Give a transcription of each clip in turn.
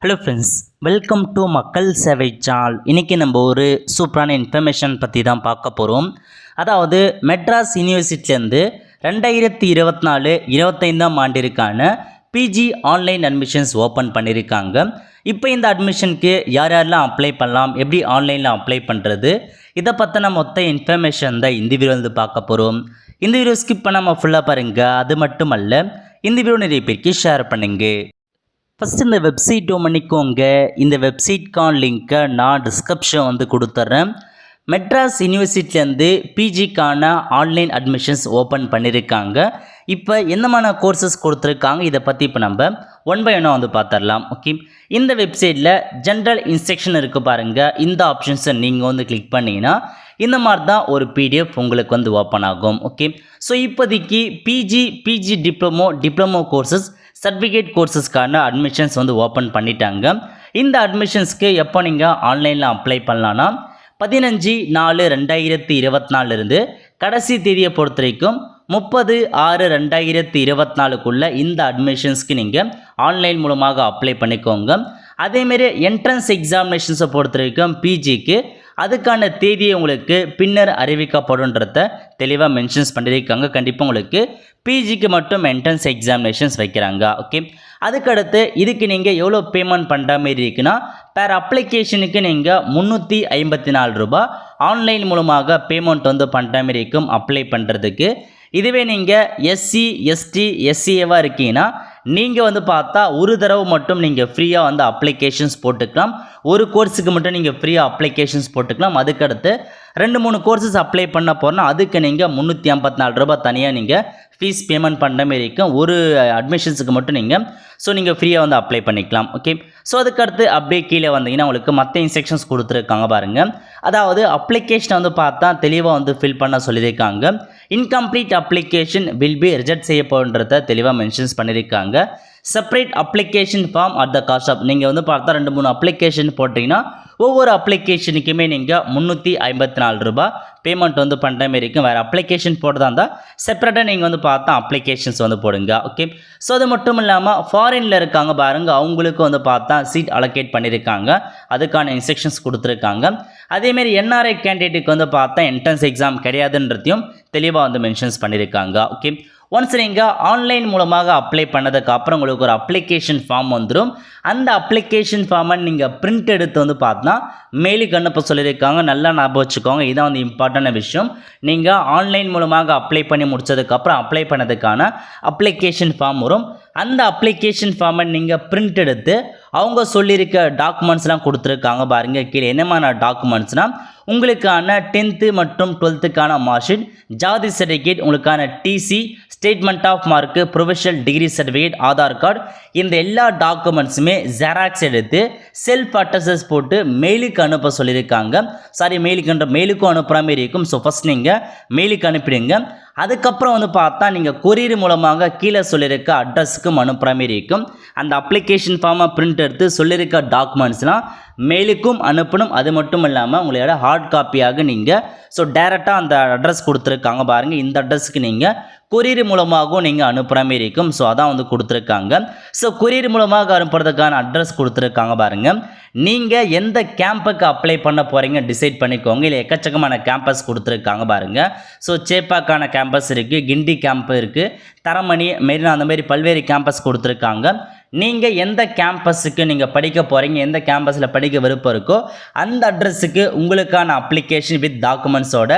Hello friends, welcome to மக்கள் சேவை சால். இன்றைக்கி நம்ம ஒரு சூப்பரான இன்ஃபர்மேஷன் பற்றி தான் பார்க்க போகிறோம். அதாவது மெட்ராஸ் யூனிவர்சிட்டிலேருந்து 2024-25 ஆண்டிற்கான பிஜி ஆன்லைன் அட்மிஷன்ஸ் ஓப்பன் பண்ணியிருக்காங்க. இப்போ இந்த அட்மிஷனுக்கு யார் யாரெல்லாம் அப்ளை பண்ணலாம், எப்படி ஆன்லைனில் அப்ளை பண்ணுறது, இதை பற்றின மொத்த இன்ஃபர்மேஷன் தான் இந்த வீடியோ வந்து பார்க்க போகிறோம். இந்த வீடியோ ஸ்கிப் பண்ணாமல் ஃபுல்லாக பாருங்கள். அது மட்டும் அல்ல, இந்த வீடியோ நிறைய பேருக்கு ஷேர் பண்ணுங்க. ஃபஸ்ட்டு இந்த வெப்சைட் பண்ணிக்கோங்க. இந்த வெப்சைட்கான லிங்க்கை நான் டிஸ்கிரிப்ஷன் வந்து கொடுத்துட்றேன். மெட்ராஸ் யூனிவர்சிட்டிலேருந்து பிஜிக்கான ஆன்லைன் அட்மிஷன்ஸ் ஓப்பன் பண்ணியிருக்காங்க. இப்போ என்னமான கோர்சஸ் கொடுத்துருக்காங்க, இதை பற்றி இப்போ நம்ம ஒன் பை ஒன்னாக வந்து பார்த்துடலாம். ஓகே, இந்த வெப்சைட்டில் ஜென்ரல் இன்ஸ்ட்ரக்ஷன் இருக்குது பாருங்கள். இந்த ஆப்ஷன்ஸை நீங்கள் வந்து கிளிக் பண்ணிங்கன்னா இந்த மாதிரி தான் ஒரு பிடிஎஃப் உங்களுக்கு வந்து ஓப்பன் ஆகும். ஓகே, ஸோ இப்போதைக்கு பிஜி டிப்ளமோ கோர்சஸ், சர்டிஃபிகேட் கோர்சஸ்க்கான அட்மிஷன்ஸ் வந்து ஓப்பன் பண்ணிட்டாங்க. இந்த அட்மிஷன்ஸ்க்கு எப்போ நீங்கள் ஆன்லைனில் அப்ளை பண்ணலான்னா 15/4/2024 கடைசி தேதியை பொறுத்த வரைக்கும் 30/6/2024 இந்த அட்மிஷன்ஸ்க்கு நீங்கள் ஆன்லைன் மூலமாக அப்ளை பண்ணிக்கோங்க. அதேமாரி என்ட்ரன்ஸ் எக்ஸாமினேஷன்ஸை பொறுத்த வரைக்கும் பிஜிக்கு அதுக்கான தேதியை உங்களுக்கு பின்னர் அறிவிக்கப்படுன்றத தெளிவாக மென்ஷன்ஸ் பண்ணியிருக்காங்க. கண்டிப்பாக உங்களுக்கு பிஜிக்கு மட்டும் என்ட்ரன்ஸ் எக்ஸாமினேஷன்ஸ் வைக்கிறாங்க. ஓகே, அதுக்கடுத்து இதுக்கு நீங்கள் எவ்வளோ பேமெண்ட் பண்ணுற மாதிரி இருக்குன்னா, பேர் அப்ளிகேஷனுக்கு நீங்கள் 354 ரூபாய் ஆன்லைன் மூலமாக பேமெண்ட் வந்து பண்ணுற மாதிரி இருக்கும் அப்ளை பண்ணுறதுக்கு. இதுவே நீங்கள் எஸ்சி எஸ்டி எஸ்சிஏவாக இருக்கீங்கன்னா நீங்கள் வந்து பார்த்தா ஒரு தடவை மட்டும் நீங்கள் ஃப்ரீயாக வந்து அப்ளிகேஷன்ஸ் போட்டுக்கலாம். ஒரு கோர்ஸுக்கு மட்டும் நீங்கள் ஃப்ரீயாக அப்ளிகேஷன்ஸ் போட்டுக்கலாம். அதுக்கடுத்து 2-3 கோர்சஸ் அப்ளை பண்ண போகிறோன்னா அதுக்கு நீங்கள் 354 ரூபாய் தனியாக நீங்கள் ஃபீஸ் பேமெண்ட் பண்ணுற மாரி இருக்கும். ஒரு அட்மிஷன்ஸுக்கு மட்டும் நீங்கள் ஃப்ரீயாக வந்து அப்ளை பண்ணிக்கலாம். ஓகே, ஸோ அதுக்கடுத்து அப்படியே கீழே வந்தீங்கன்னா உங்களுக்கு மற்ற இன்ஸ்ட்ரக்ஷன்ஸ் கொடுத்துருக்காங்க பாருங்கள். அதாவது அப்ளிகேஷனை வந்து பார்த்தா தெளிவாக வந்து ஃபில் பண்ண சொல்லியிருக்காங்க. Incomplete application will be reject செய்யப்படுன்றத தெளிவாக மென்ஷன்ஸ் பண்ணியிருக்காங்க. Separate application form at the cost of, நீங்கள் வந்து பார்த்தா 2-3 அப்ளிகேஷன் போட்டிங்கன்னா ஒவ்வொரு அப்ளிகேஷனுக்குமே நீங்கள் 354 ரூபாய் பேமெண்ட் வந்து பண்ணுற மாரி இருக்கும். வேறு அப்ளிகேஷன் போட்டதாக இருந்தால் செப்பரேட்டாக நீங்கள் வந்து பார்த்தா அப்ளிகேஷன்ஸ் வந்து போடுங்க. ஓகே, ஸோ அது மட்டும் இல்லாமல் ஃபாரினில் இருக்காங்க பாருங்கள், அவங்களுக்கு வந்து பார்த்தா சீட் அலோகேட் பண்ணியிருக்காங்க. அதுக்கான இன்ஸ்ட்ரக்ஷன்ஸ் கொடுத்துருக்காங்க. அதேமாரி என்ஆர்ஐ கேண்டிடேட்டுக்கு வந்து பார்த்தா என்ட்ரன்ஸ் எக்ஸாம் கிடையாதுன்றதையும் தெளிவாக வந்து மென்ஷன்ஸ் பண்ணியிருக்காங்க. ஓகே, ஒன்ஸ் நீங்கள் ஆன்லைன் மூலமாக அப்ளை பண்ணதுக்கு அப்புறம் உங்களுக்கு ஒரு அப்ளிகேஷன் ஃபார்ம் வந்துடும். அந்த அப்ளிகேஷன் ஃபார்மை நீங்கள் பிரிண்ட் எடுத்து வந்து பார்த்தா மெயிலுக்கு அனுப்ப சொல்லியிருக்காங்க. நல்லா ஞாபகம் வச்சுக்கோங்க, இதான் வந்து இம்பார்ட்டன்ட் விஷயம். நீங்கள் ஆன்லைன் மூலமாக அப்ளை பண்ணி முடிச்சதுக்கப்புறம் அப்ளை பண்ணதுக்கான அப்ளிகேஷன் ஃபார்ம் வரும். அந்த அப்ளிகேஷன் ஃபார்மை நீங்கள் பிரிண்ட் எடுத்து அவங்க சொல்லியிருக்க டாக்குமெண்ட்ஸ்லாம் கொடுத்துருக்காங்க பாருங்கள். கீழே என்னமான டாக்குமெண்ட்ஸ்னால் உங்களுக்கான 10th மற்றும் 12th மார்க் ஷீட், ஜாதி சர்டிஃபிகேட், உங்களுக்கான TC, statement of mark, professional degree certificate, Aadhaar card, இந்த எல்லா டாக்குமெண்ட்ஸுமே ஜெராக்ஸ் எடுத்து செல்ஃப் அட்டஸ்டஸ் போட்டு மெயிலுக்கு அனுப்ப சொல்லியிருக்காங்க. மெயிலுக்கும் அனுப்புகிற மாதிரி இருக்கும். ஸோ ஃபஸ்ட் நீங்கள் மெயிலுக்கு அனுப்பிடுங்க. அதுக்கப்புறம் வந்து பார்த்தா நீங்கள் கொரியர் மூலமாக கீழே சொல்லியிருக்க அட்ரஸுக்கும் அனுப்புகிற மாதிரி இருக்கும். அந்த அப்ளிகேஷன் ஃபார்மை பிரிண்ட் எடுத்து சொல்லியிருக்க டாக்குமெண்ட்ஸ்லாம் மெயிலுக்கும் அனுப்பணும். அது மட்டும் இல்லாமல் உங்களோட ஹார்ட் காப்பியாக நீங்கள் டேரெக்டாக அந்த அட்ரஸ் கொடுத்துருக்காங்க பாருங்கள், இந்த அட்ரஸுக்கு நீங்கள் கொரியர் மூலமாகவும் நீங்கள் அனுப்புகிற மாதிரி இருக்கும். ஸோ அதான் வந்து கொடுத்துருக்காங்க. ஸோ கொரியர் மூலமாக அனுப்புறதுக்கான அட்ரஸ் கொடுத்துருக்காங்க பாருங்கள். நீங்கள் எந்த கேம்புக்கு அப்ளை பண்ண போகிறீங்க டிசைட் பண்ணிக்கோங்க. இல்லை எக்கச்சக்கமான கேம்பஸ் கொடுத்துருக்காங்க பாருங்கள். ஸோ சேப்பாக்கான கேம்பஸ் இருக்குது, கிண்டி கேம்ப் இருக்குது, தரமணி, மெரினா, அந்த மாதிரி பல்வேறு கேம்பஸ் கொடுத்துருக்காங்க. நீங்கள் எந்த கேம்பஸுக்கு நீங்கள் படிக்க போகிறீங்க, எந்த கேம்பஸில் படிக்க விருப்பம் இருக்கோ அந்த அட்ரஸுக்கு உங்களுக்கான அப்ளிகேஷன் வித் டாக்குமெண்ட்ஸோட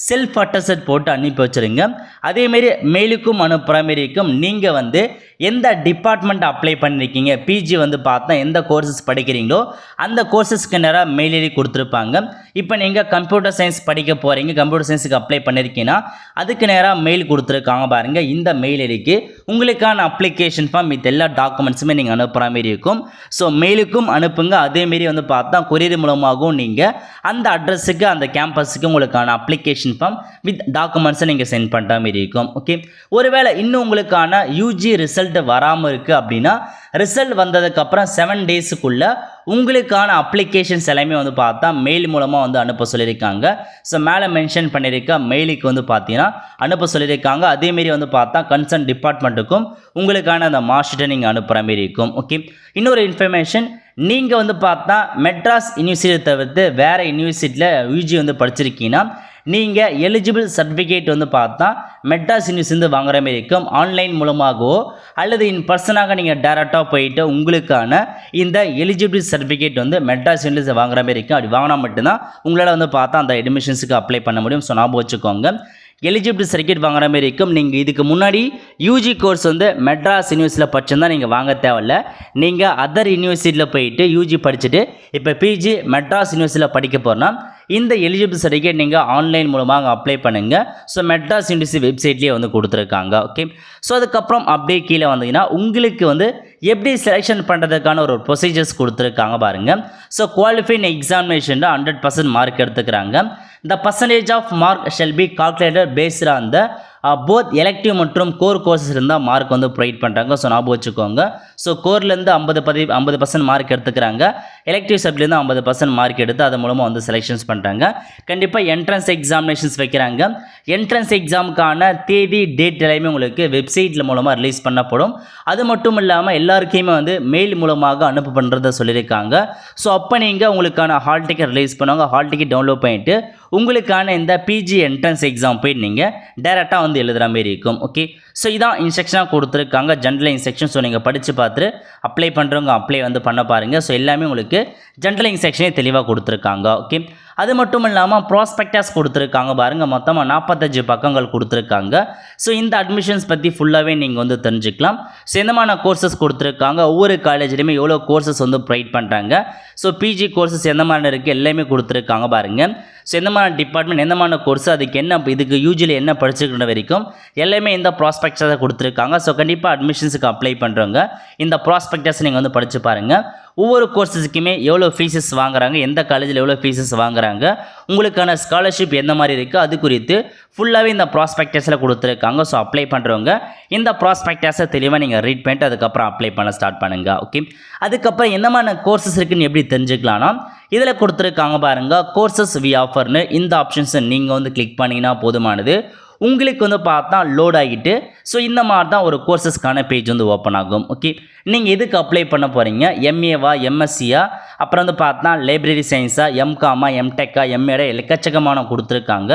செல்ஃப் அட்டஸ்டட் போட்டு அனுப்பி வச்சுருங்க. அதேமாரி மெயிலுக்கும் அனுப்புகிற மாரி இருக்கும். நீங்கள் வந்து எந்த டிபார்ட்மெண்ட் அப்ளை பண்ணியிருக்கீங்க, பிஜி வந்து பார்த்தா எந்த கோர்சஸ் படிக்கிறீங்களோ அந்த கோர்சஸ்க்கு நேராக மெயில் ஐடி கொடுத்துருப்பாங்க. இப்போ நீங்கள் கம்ப்யூட்டர் சயின்ஸ் படிக்க போகிறீங்க, கம்ப்யூட்டர் சயின்ஸுக்கு அப்ளை பண்ணியிருக்கீங்கன்னா அதுக்கு நேராக மெயில் கொடுத்துருக்காங்க பாருங்கள். இந்த மெயில் ஐடிக்கு உங்களுக்கான அப்ளிகேஷன் ஃபார்ம் வித் எல்லா டாக்குமெண்ட்ஸுமே நீங்கள் அனுப்புகிற மாரி இருக்கும். ஸோ மெயிலுக்கும் அனுப்புங்க. அதேமாரி வந்து பார்த்தா கொரியர் மூலமாகவும் நீங்கள் அந்த அட்ரஸுக்கு, அந்த கேம்பஸுக்கு உங்களுக்கான அப்ளிகேஷன் ஃபார்ம் வித் டாக்குமெண்ட்ஸை நீங்கள் சென்ட் பண்ணுற மாரி இருக்கும். ஓகே, ஒருவேளை இன்னும் உங்களுக்கான யூஜி ரிசல்ட் வராமல் இருக்குது அப்படின்னா ரிசல்ட் வந்ததுக்கப்புறம் 7 டேஸுக்குள்ளே உங்களுக்கான அப்ளிகேஷன்ஸ் எல்லாமே வந்து பார்த்தா மெயில் மூலமாக வந்து அனுப்ப சொல்லியிருக்காங்க. ஸோ மேலே மென்ஷன் பண்ணியிருக்க மெயிலுக்கு வந்து பார்த்தீங்கன்னா அனுப்ப சொல்லியிருக்காங்க. அதேமாரி வந்து பார்த்தா கன்சர்ன் டிபார்ட்மெண்ட்டுக்கும் உங்களுக்கான அந்த மார்க் ஷீட்டை நீங்கள் அனுப்புகிற மாரி இருக்கும். ஓகே, இன்னொரு இன்ஃபர்மேஷன், நீங்கள் வந்து பார்த்தா மெட்ராஸ் யூனிவர்சிட்டியை தவிர்த்து வேறு யூனிவர்சிட்டியில் யூஜி வந்து படிச்சிருக்கீங்கன்னா நீங்கள் எலிஜிபிள் சர்டிஃபிகேட் வந்து பார்த்தா மெட்ராஸ் யூனிவர்சிட்டி வாங்குற மாதிரி இருக்கும். ஆன்லைன் மூலமாகவோ அல்லது இன் பர்சனாக நீங்கள் டேரெக்டாக போயிட்டு உங்களுக்கான இந்த எலிஜிபிள் சர்டிஃபிகேட் வந்து மெட்ராஸ் யூனிவர்சிட்டி வாங்குற மாதிரி இருக்கும். அப்படி வாங்கினா மட்டும்தான் உங்களால் வந்து பார்த்தா அந்த அட்மிஷன்ஸுக்கு அப்ளை பண்ண முடியும். ஸோ ஞாபகம் வச்சுக்கோங்க, எலிஜிபிள் சர்டிஃபிகேட் வாங்குற மாதிரி இருக்கும். நீங்கள் இதுக்கு முன்னாடி யூஜி கோர்ஸ் வந்து மெட்ராஸ் யூனிவர்சிட்டியில் படிச்சிருந்தால் நீங்கள் வாங்க தேவையில்ல. நீங்கள் அதர் யூனிவர்சிட்டியில் போயிட்டு யூஜி படிச்சுட்டு இப்போ பிஜி மெட்ராஸ் யூனிவர்சிட்டியில் படிக்க போகிறோன்னா இந்த எலிஜிபிள் சர்டிஃபிகேட் நீங்கள் ஆன்லைன் மூலமாக அப்ளை பண்ணுங்கள். ஸோ மெட்ராஸ் யூனிவர்சிட்டி வெப்சைட்லேயே வந்து கொடுத்துருக்காங்க. ஓகே, ஸோ அதுக்கப்புறம் அப்படியே கீழே வந்தீங்கன்னா உங்களுக்கு வந்து எப்படி செலெக்ஷன் பண்ணுறதுக்கான ஒரு ப்ரொசீஜர்ஸ் கொடுத்துருக்காங்க பாருங்கள். ஸோ குவாலிஃபைங் எக்ஸாமினேஷனில் 100% மார்க் எடுத்துக்கிறாங்க. The percentage of mark shall be calculated based on the both elective மற்றும் கோர் கோர்ஸஸ் இருந்தால் மார்க் வந்து ப்ரொவைட் பண்ணுறாங்க. ஸோ ஞாபகம் வச்சுக்கோங்க. ஸோ கோர்லேருந்து 50% மார்க் எடுத்துக்கிறாங்க. எலெக்டிவ் சப்ஜெக்ட்லேருந்து 50% மார்க் எடுத்து அது மூலமாக வந்து செலெக்ஷன்ஸ் பண்ணுறாங்க. கண்டிப்பாக என்ட்ரன்ஸ் எக்ஸாமினேஷன்ஸ் வைக்கிறாங்க. என்ட்ரன்ஸ் எக்ஸாமுக்கான தேதி டேட் எல்லாமே உங்களுக்கு வெப்சைட்டில் மூலமாக ரிலீஸ் பண்ணப்படும். அது மட்டும் இல்லாமல் எல்லாருக்குமே வந்து மெயில் மூலமாக அனுப்பு பண்ணுறத சொல்லியிருக்காங்க. ஸோ அப்போ நீங்கள் உங்களுக்கான ஹால் டிக்கெட் ரிலீஸ் பண்ணுவாங்க. ஹால் டிக்கெட் டவுன்லோட் பண்ணிவிட்டு உங்களுக்கான இந்த பிஜி என்ட்ரன்ஸ் எக்ஸாம் போயிட்டு நீங்கள் டேரெக்டாக வந்து எழுதுகிற மாதிரி இருக்கும். ஓகே, ஸோ இதான் இன்ஸ்ட்ரக்ஷனாக கொடுத்துருக்காங்க, ஜென்ரல் இன்ஸ்ட்ரக்ஷன். ஸோ நீங்கள் படித்து பார்த்துட்டு அப்ளை பண்ணுறவங்க அப்ளை வந்து பண்ண பாருங்கள். ஸோ எல்லாமே உங்களுக்கு ஜென்ரல் இன்ஸ்ட்ரக்ஷனே தெளிவாக கொடுத்துருக்காங்க. ஓகே, அது மட்டும் இல்லாமல் ப்ராஸ்பெக்டஸ் கொடுத்துருக்காங்க பாருங்கள். மொத்தமாக 45 பக்கங்கள் கொடுத்துருக்காங்க. ஸோ இந்த அட்மிஷன்ஸ் பற்றி ஃபுல்லாகவே நீங்கள் வந்து தெரிஞ்சுக்கலாம். ஸோ எந்தமான கோர்சஸ் கொடுத்துருக்காங்க, ஒவ்வொரு காலேஜ்லேயுமே எவ்வளோ கோர்சஸ் வந்து ப்ரொவைட் பண்ணுறாங்க. ஸோ பிஜி கோர்சஸ் எந்த மாதிரி இருக்குது எல்லாமே கொடுத்துருக்காங்க பாருங்கள். ஸோ எந்தமான டிபார்ட்மெண்ட் எந்தமான கோர்ஸ் அதுக்கு என்ன இதுக்கு யூஜியில் என்ன படிச்சுக்கிற வரைக்கும் எல்லாமே இந்த ப்ராஸ்பெக்டஸை கொடுத்துருக்காங்க. ஸோ கண்டிப்பாக அட்மிஷன்ஸுக்கு அப்ளை பண்ணுறவங்க இந்த ப்ராஸ்பெக்டஸ் நீங்கள் வந்து படித்து பாருங்கள். ஒவ்வொரு கோர்ஸஸுக்குமே எவ்வளோ ஃபீஸஸ் வாங்குறாங்க, எந்த காலேஜில் எவ்வளோ ஃபீஸஸ் வாங்குறாங்க, உங்களுக்கான ஸ்காலர்ஷிப் எந்த மாதிரி இருக்குது அது குறித்து ஃபுல்லாகவே இந்த ப்ராஸ்பெக்டஸில் கொடுத்துருக்காங்க. ஸோ அப்ளை பண்ணுறவங்க இந்த ப்ராஸ்பெக்டஸை தெளிவாக நீங்கள் ரீட் பண்ணிட்டு அதுக்கப்புறம் அப்ளை பண்ண ஸ்டார்ட் பண்ணுங்கள். ஓகே, அதுக்கப்புறம் எந்த மாதிரி கோர்சஸ் இருக்குன்னு எப்படி தெரிஞ்சுக்கலாம்னா இதில் கொடுத்துருக்காங்க பாருங்கள். கோர்சஸ் வி ஆஃபர்னு இந்த ஆப்ஷன்ஸை நீங்கள் வந்து கிளிக் பண்ணிங்கன்னா போதுமானது. உங்களுக்கு வந்து பார்த்தா லோட் ஆகிட்டு ஸோ இந்த மாதிரி தான் ஒரு கோர்சஸ்க்கான பேஜ் வந்து ஓப்பன் ஆகும். ஓகே, நீங்கள் எதுக்கு அப்ளை பண்ண போகிறீங்க, எம்ஏவா எம்எஸ்சியா, அப்புறம் வந்து பார்த்தா லைப்ரரி சயின்ஸா, எம்காமா, எம்டெக்கா, எம்ஏட எக்கச்சக்கமான கொடுத்துருக்காங்க.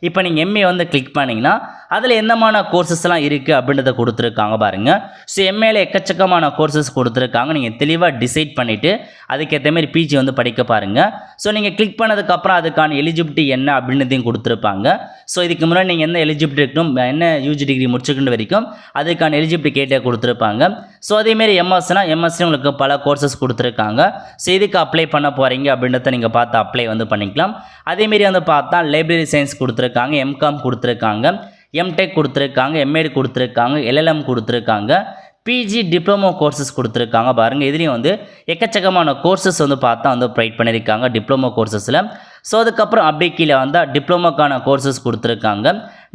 இப்போ நீங்கள் எம்ஏ வந்து கிளிக் பண்ணிங்கன்னா அதில் எந்தமான கோர்சஸ்லாம் இருக்குது அப்படின்றத கொடுத்துருக்காங்க பாருங்கள். ஸோ எம்ஏல எக்கச்சக்கமான கோர்சஸ் கொடுத்துருக்காங்க. நீங்கள் தெளிவாக டிசைட் பண்ணிவிட்டு அதுக்கேற்ற மாதிரி பிஜி வந்து படிக்க பாருங்கள். ஸோ நீங்கள் கிளிக் பண்ணதுக்கப்புறம் அதுக்கான எலிஜிபிலிட்டி என்ன அப்படின்றதையும் கொடுத்துருப்பாங்க. ஸோ இதுக்கு முன்னாடி நீங்கள் என்ன எலிஜிபிலிட்டி இருக்கணும், என்ன யூஜி டிகிரி முடிச்சுக்கின்ற வரைக்கும் அதுக்கான எலிஜிபிலிட்டி கேட்டே கொடுத்துருப்பாங்க. ஸோ அதேமாரி எம்எஸ்னா எம்எஸ்சி உங்களுக்கு பல கோர்சஸ் கொடுத்துருக்காங்க. ஸோ இதுக்கு அப்ளை பண்ண போகிறீங்க அப்படின்றத நீங்கள் பார்த்து அப்ளை வந்து பண்ணிக்கலாம். அதேமாரி வந்து பார்த்தா லைப்ரரி சயின்ஸ் கொடுத்துருக்காங்க, எம்காம் கொடுத்துருக்காங்க, எம்டெக் கொடுத்துருக்காங்க, எம்ஏடி கொடுத்துருக்காங்க, எல்எல்எம் கொடுத்துருக்காங்க, பிஜி டிப்ளமோ கோர்சஸ் கொடுத்துருக்காங்க பாருங்கள். இதுலேயும் வந்து எக்கச்சக்கமான கோர்சஸ் வந்து பார்த்தா வந்து ப்ரொவைட் பண்ணியிருக்காங்க டிப்ளமோ கோர்சஸில். ஸோ அதுக்கப்புறம் அப்படியே கீழே வந்தால் டிப்ளமோக்கான கோர்சஸ் கொடுத்துருக்காங்க.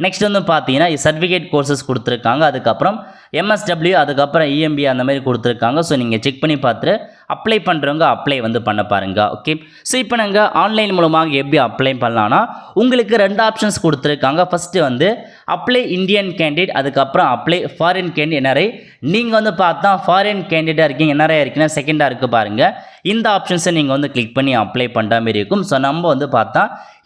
நெக்ஸ்ட் வந்து பார்த்தீங்கன்னா சர்டிஃபிகேட் கோர்சஸ் கொடுத்துருக்காங்க. அதுக்கப்புறம் எம்எஸ்டபிள்யூ, அதுக்கப்புறம் இஎம்பி அந்த மாதிரி கொடுத்துருக்காங்க. ஸோ நீங்கள் செக் பண்ணி பார்த்துட்டு அப்ளை பண்ணுறவங்க அப்ளை வந்து பண்ண பாருங்கள். ஓகே, ஸோ இப்போ நாங்கள் ஆன்லைன் மூலமாக எப்படி அப்ளை பண்ணலான்னா உங்களுக்கு 2 ஆப்ஷன்ஸ் கொடுத்துருக்காங்க. ஃபஸ்ட்டு வந்து அப்ளை இந்தியன் கேண்டிடேட், அதுக்கப்புறம் அப்ளை ஃபாரின் கேண்டிடேட் என்ஆர்ஐ. நீங்கள் வந்து பார்த்தா ஃபாரின் கேண்டிடேட்டாக இருக்கீங்க, என்ஆர்ஐ இருக்கீங்கன்னா செகண்டாக இருக்குது பாருங்கள். இந்த ஆப்ஷன்ஸை நீங்கள் வந்து கிளிக் பண்ணி அப்ளை பண்ணுற மாதிரி இருக்கும். ஸோ நம்ம வந்து பார்த்தா